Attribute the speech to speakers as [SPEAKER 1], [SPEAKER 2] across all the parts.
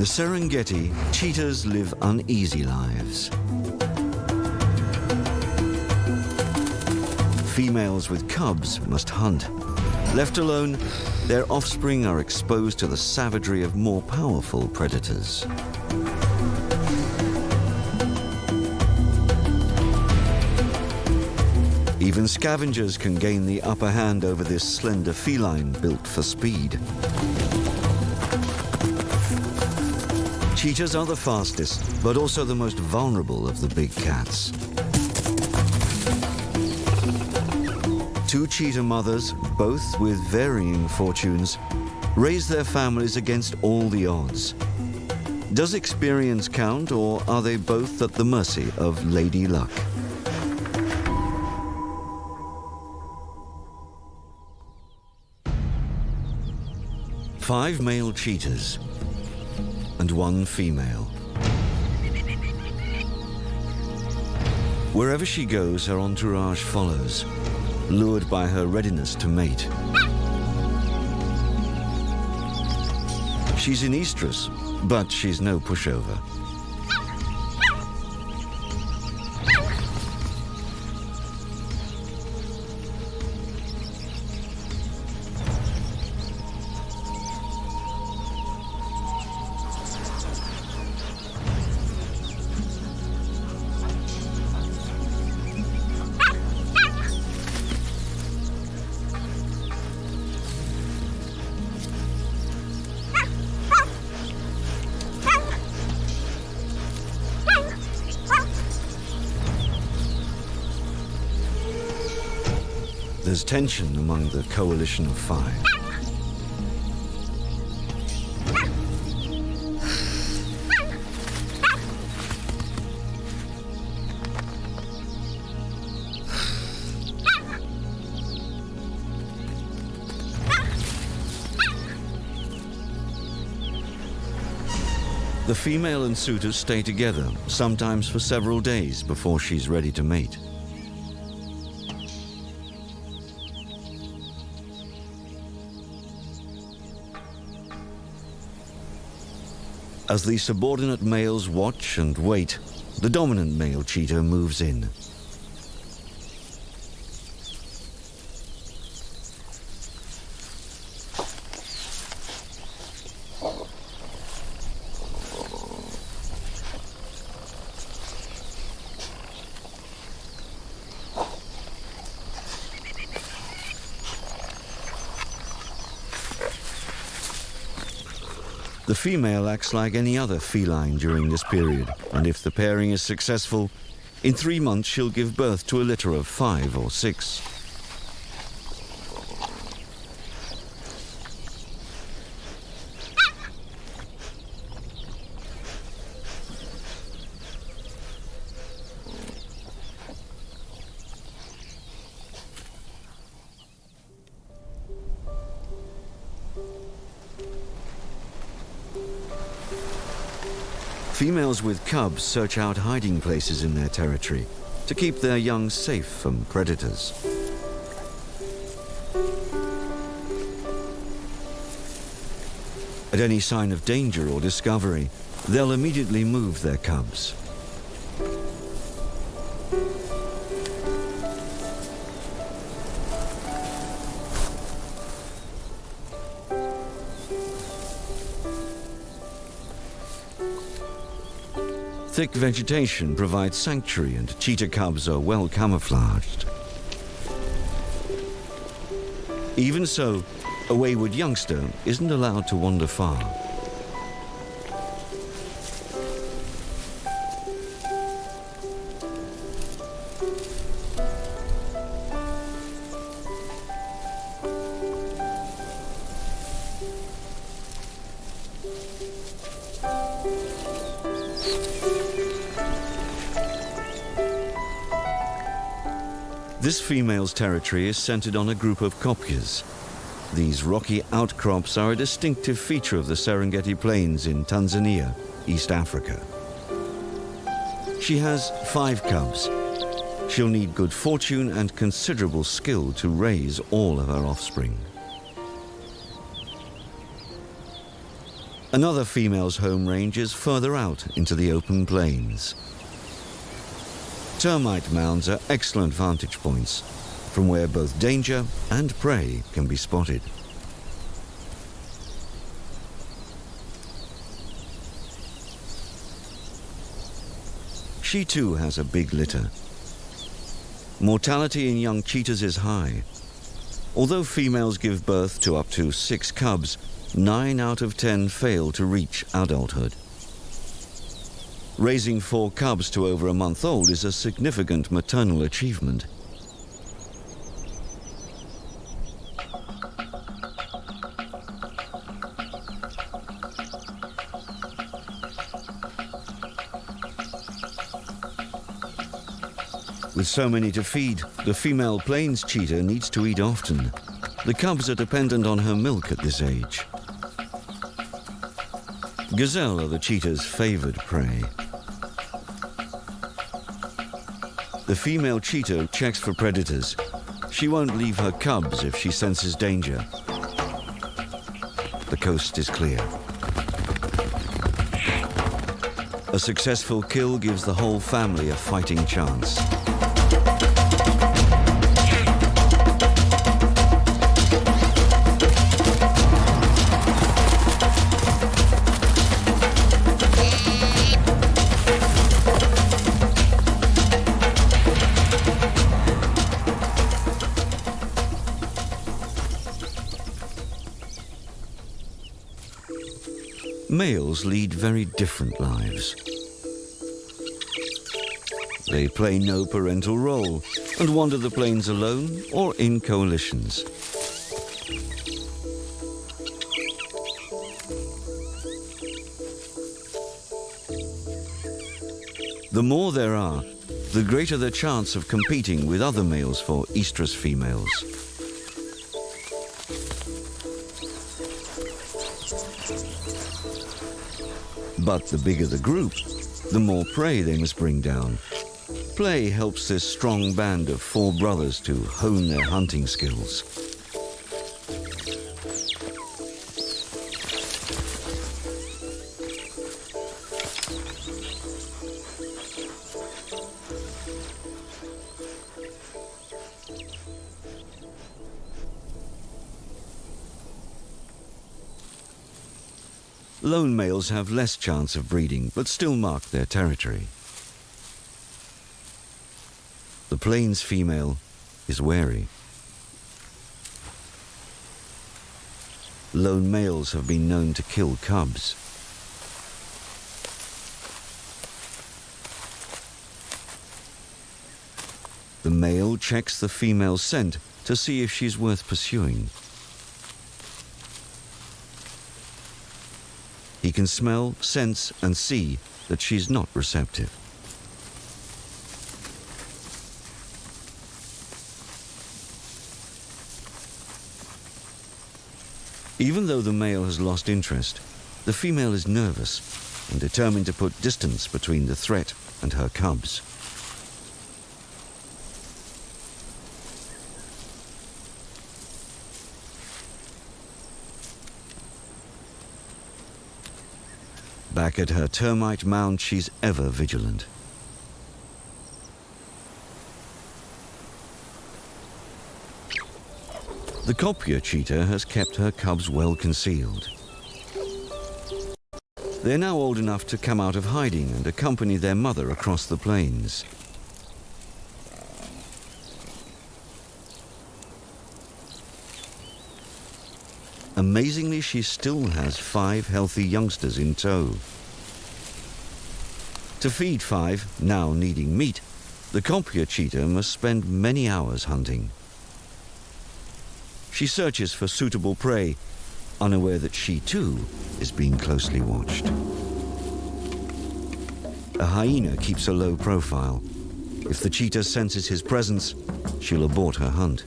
[SPEAKER 1] Serengeti, cheetahs live uneasy lives. Females with cubs must hunt. Left alone, their offspring are exposed to the savagery of more powerful predators. Even scavengers can gain the upper hand over this slender feline built for speed. Cheetahs are the fastest, but also the most vulnerable of the big cats. Two cheetah mothers, both with varying fortunes, raise their families against all the odds. Does experience count, or are they both at the mercy of Lady Luck? Five male cheetahs and one female. Wherever she goes, her entourage follows, lured by her readiness to mate. She's in estrus, but she's no pushover. There's tension among the coalition of five. The female and suitors stay together, sometimes for several days before she's ready to mate. As the subordinate males watch and wait, the dominant male cheetah moves in. The female acts like any other feline during this period, and if the pairing is successful, in 3 months she'll give birth to a litter of 5 or 6. Females with cubs search out hiding places in their territory to keep their young safe from predators. At any sign of danger or discovery, they'll immediately move their cubs. Thick vegetation provides sanctuary, and cheetah cubs are well camouflaged. Even so, a wayward youngster isn't allowed to wander far. This female's territory is centered on a group of kopjes. These rocky outcrops are a distinctive feature of the Serengeti Plains in Tanzania, East Africa. She has 5 cubs. She'll need good fortune and considerable skill to raise all of her offspring. Another female's home range is further out into the open plains. Termite mounds are excellent vantage points from where both danger and prey can be spotted. She too has a big litter. Mortality in young cheetahs is high. Although females give birth to up to 6 cubs, 9 out of 10 fail to reach adulthood. Raising 4 cubs to over a month old is a significant maternal achievement. With so many to feed, the female plains cheetah needs to eat often. The cubs are dependent on her milk at this age. Gazelle are the cheetah's favored prey. The female cheetah checks for predators. She won't leave her cubs if she senses danger. The coast is clear. A successful kill gives the whole family a fighting chance. Males lead very different lives. They play no parental role and wander the plains alone or in coalitions. The more there are, the greater the chance of competing with other males for estrus females. But the bigger the group, the more prey they must bring down. Play helps this strong band of 4 brothers to hone their hunting skills. Lone males have less chance of breeding, but still mark their territory. The plains female is wary. Lone males have been known to kill cubs. The male checks the female's scent to see if she's worth pursuing. He can smell, sense, and see that she's not receptive. Even though the male has lost interest, the female is nervous and determined to put distance between the threat and her cubs. Back at her termite mound, she's ever vigilant. The kopje cheetah has kept her cubs well concealed. They're now old enough to come out of hiding and accompany their mother across the plains. Amazingly, she still has 5 healthy youngsters in tow. To feed 5, now needing meat, the kopje cheetah must spend many hours hunting. She searches for suitable prey, unaware that she too is being closely watched. A hyena keeps a low profile. If the cheetah senses his presence, she'll abort her hunt.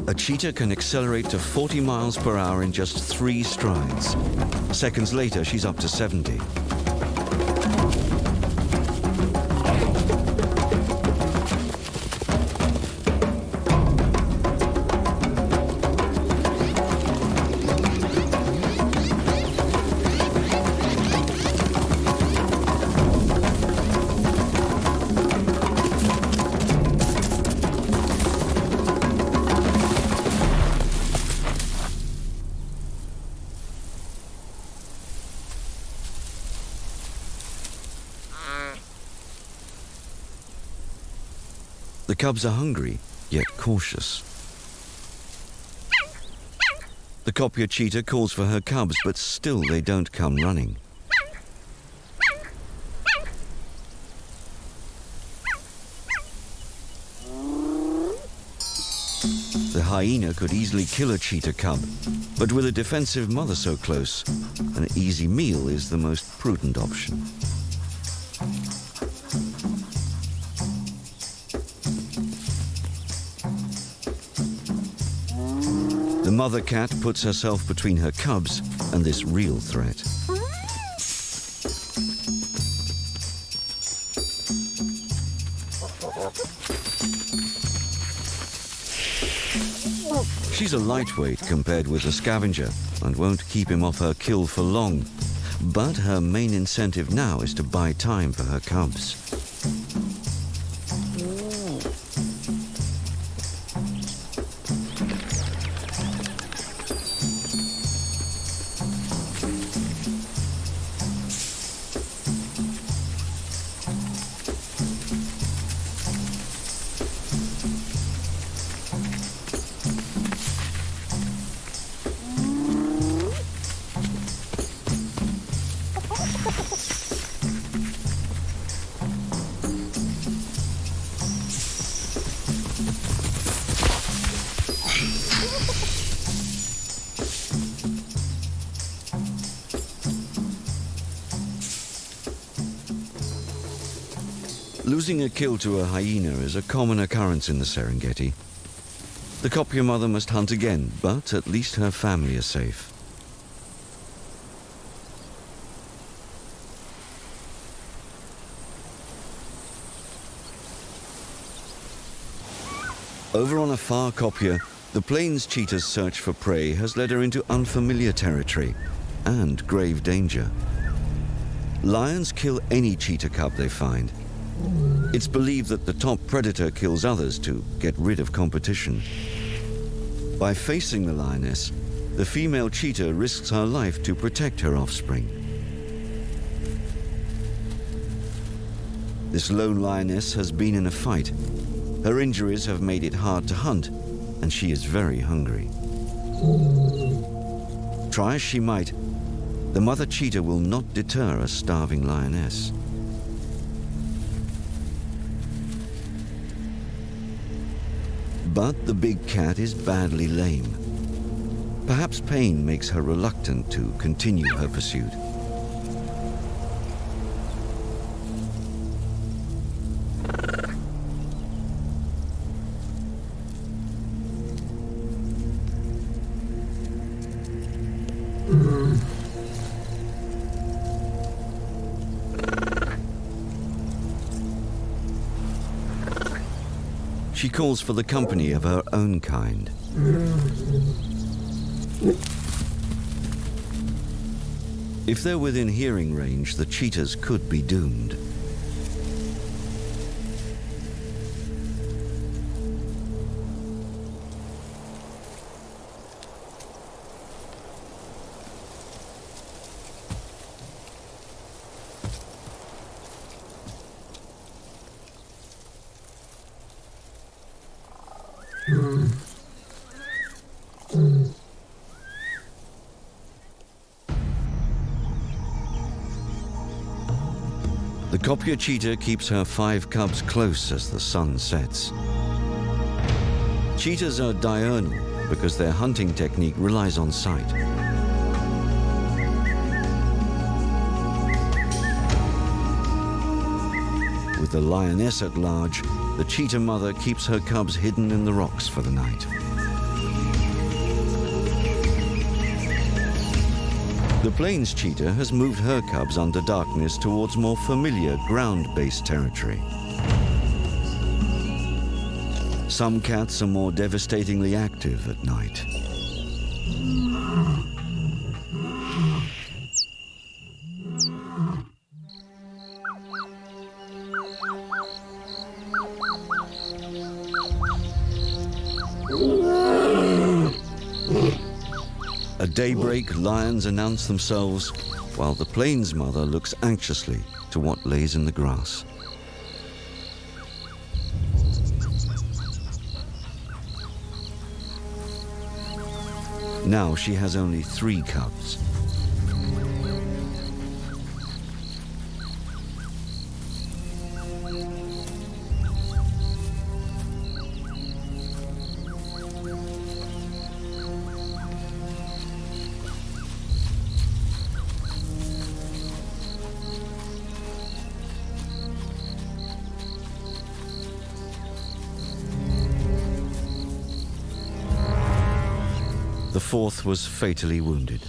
[SPEAKER 1] A cheetah can accelerate to 40 miles per hour in just 3 strides. Seconds later, she's up to 70. The cubs are hungry, yet cautious. The kopje cheetah calls for her cubs, but still they don't come running. The hyena could easily kill a cheetah cub, but with a defensive mother so close, an easy meal is the most prudent option. The mother cat puts herself between her cubs and this real threat. She's a lightweight compared with the scavenger and won't keep him off her kill for long. But her main incentive now is to buy time for her cubs. Losing a kill to a hyena is a common occurrence in the Serengeti. The kopje mother must hunt again, but at least her family is safe. Over on a far kopje, the plains cheetah's search for prey has led her into unfamiliar territory and grave danger. Lions kill any cheetah cub they find. It's believed that the top predator kills others to get rid of competition. By facing the lioness, the female cheetah risks her life to protect her offspring. This lone lioness has been in a fight. Her injuries have made it hard to hunt, and she is very hungry. Try as she might, the mother cheetah will not deter a starving lioness. But the big cat is badly lame. Perhaps pain makes her reluctant to continue her pursuit. She calls for the company of her own kind. If they're within hearing range, the cheetahs could be doomed. The kopje cheetah keeps her 5 cubs close as the sun sets. Cheetahs are diurnal because their hunting technique relies on sight. With the lioness at large, the cheetah mother keeps her cubs hidden in the rocks for the night. The plains cheetah has moved her cubs under darkness towards more familiar ground-based territory. Some cats are more devastatingly active at night. At daybreak, lions announce themselves, while the plains mother looks anxiously to what lays in the grass. Now she has only 3 cubs. The 4th was fatally wounded.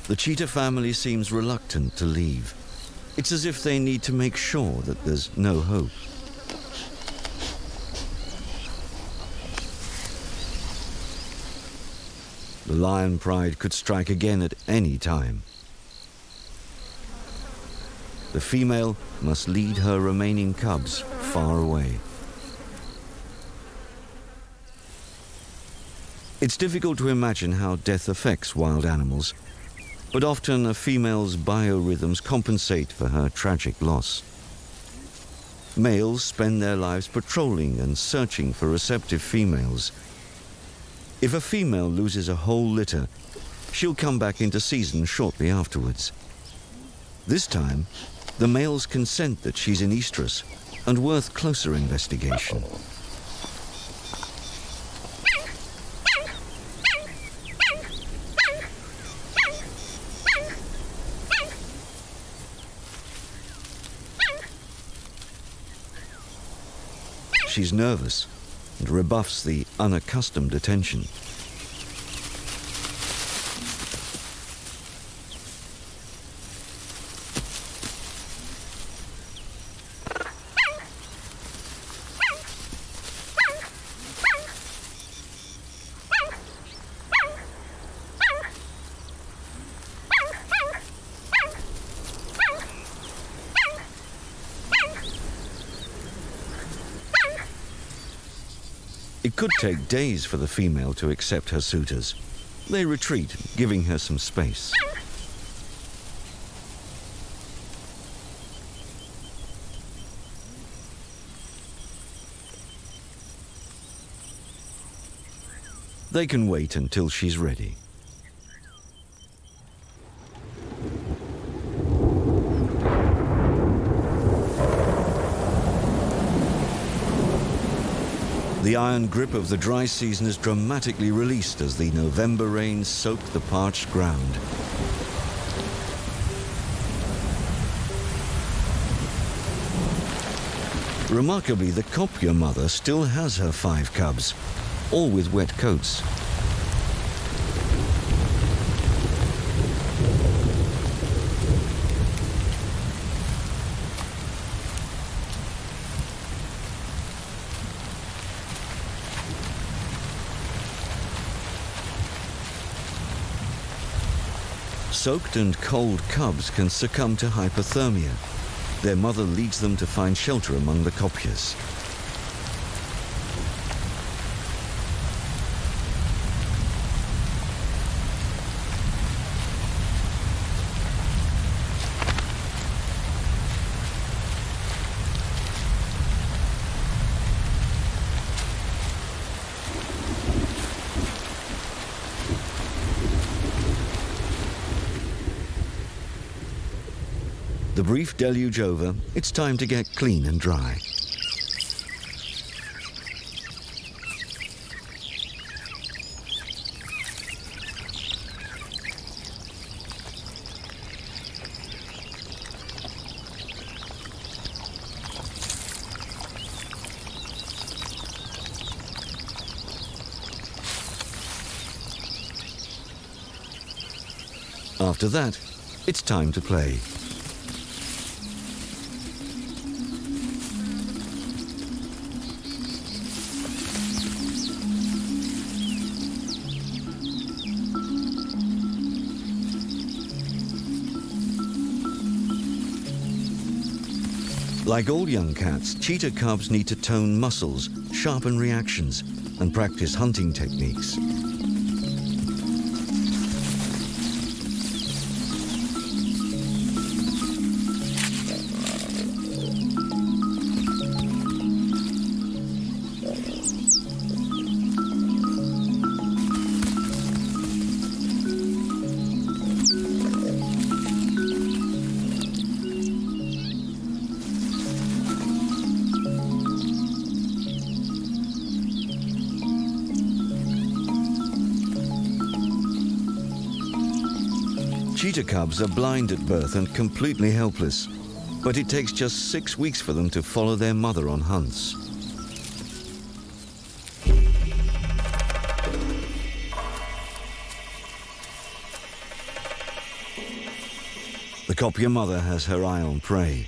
[SPEAKER 1] The cheetah family seems reluctant to leave. It's as if they need to make sure that there's no hope. The lion pride could strike again at any time. The female must lead her remaining cubs far away. It's difficult to imagine how death affects wild animals, but often a female's biorhythms compensate for her tragic loss. Males spend their lives patrolling and searching for receptive females. If a female loses a whole litter, she'll come back into season shortly afterwards. This time, the males consent that she's in estrus and worth closer investigation. She's nervous and rebuffs the unaccustomed attention. It could take days for the female to accept her suitors. They retreat, giving her some space. They can wait until she's ready. The iron grip of the dry season is dramatically released as the November rains soak the parched ground. Remarkably, the kopje mother still has her 5 cubs, all with wet coats. Soaked and cold cubs can succumb to hypothermia. Their mother leads them to find shelter among the kopjes. The brief deluge over, it's time to get clean and dry. After that, it's time to play. Like all young cats, cheetah cubs need to tone muscles, sharpen reactions, and practice hunting techniques. Cheetah cubs are blind at birth and completely helpless, but it takes just 6 weeks for them to follow their mother on hunts. The Kopje mother has her eye on prey,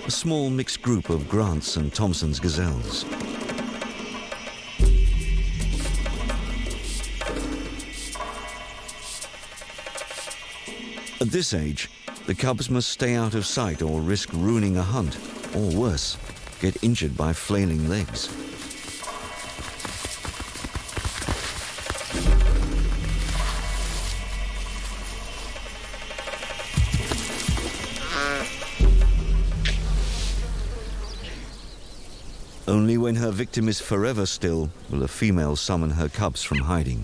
[SPEAKER 1] a small mixed group of Grant's and Thompson's gazelles. At this age, the cubs must stay out of sight or risk ruining a hunt, or worse, get injured by flailing legs. Only when her victim is forever still will a female summon her cubs from hiding.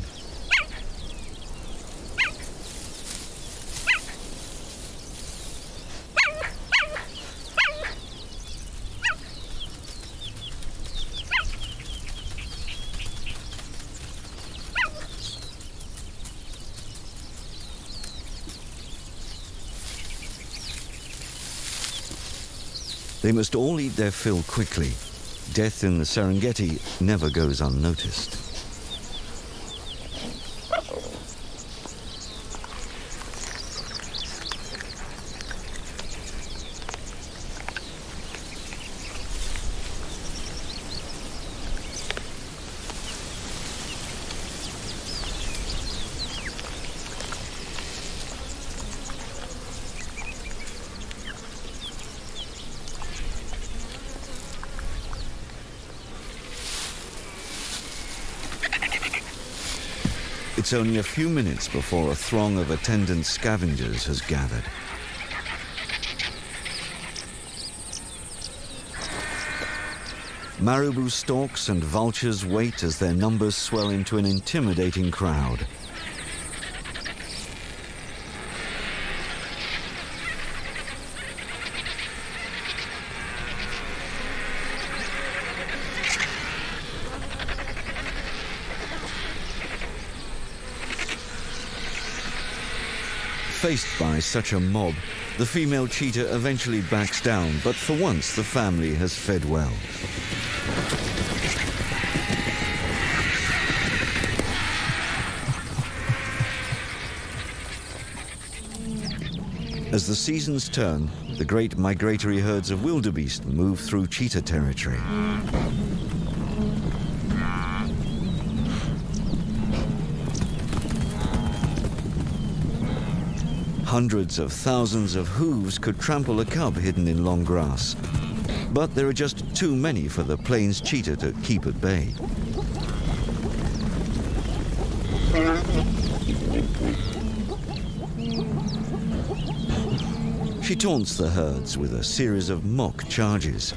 [SPEAKER 1] They must all eat their fill quickly. Death in the Serengeti never goes unnoticed. It's only a few minutes before a throng of attendant scavengers has gathered. Marabou storks and vultures wait as their numbers swell into an intimidating crowd. Faced by such a mob, the female cheetah eventually backs down, but for once the family has fed well. As the seasons turn, the great migratory herds of wildebeest move through cheetah territory. Hundreds of thousands of hooves could trample a cub hidden in long grass. But there are just too many for the plains cheetah to keep at bay. She taunts the herds with a series of mock charges.